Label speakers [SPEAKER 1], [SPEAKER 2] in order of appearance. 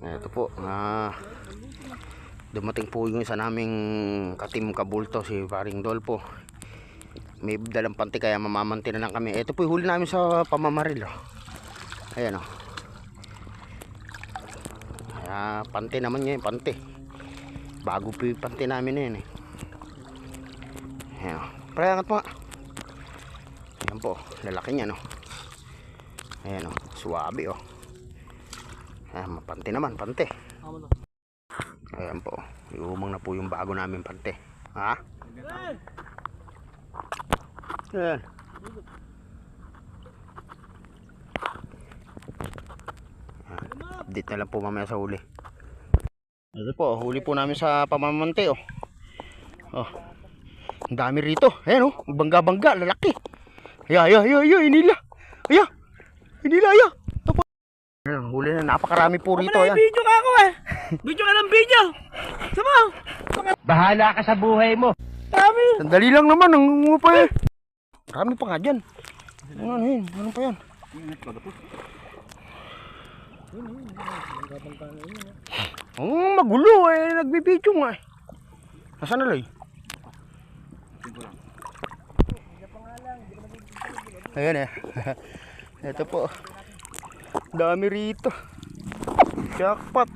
[SPEAKER 1] Ito po, dumating po yung isa naming katim kabulto, si Paring Dolpo. May dalang panty kaya mamamanti na lang kami. Ito po yung huli namin sa pamamaril. Ayan o. Panty naman niya yung panty. Bago po yung panty namin na yun eh. Ayan o. Pre, angat mo nga. Ayan po, lalaki niya no. Ayan o, suwabe o. Ayan, panty naman, panty. Ayan po, iumang na po yung bago namin panty. Ha? Ayan. Update na lang po mamaya sa huli. Ito po, huli po namin sa pamamante oh. Oh. Ang dami rito. Ayan oh, bangga-bangga, lalaki. Inila. Inila. Ayan, huli na, napakarami po rito. Ayan.
[SPEAKER 2] Video ka ako eh. Video ka ng video. Sama.
[SPEAKER 3] Bahala ka sa buhay mo.
[SPEAKER 2] Dami.
[SPEAKER 1] Sandali lang naman, ang pa eh. Marami pa nga dyan. Ano pa yan? Magulo eh, nagbibidyo nga eh. Nasaan na lang? Ayan eh. Ito po. Dami rito. Jackpot.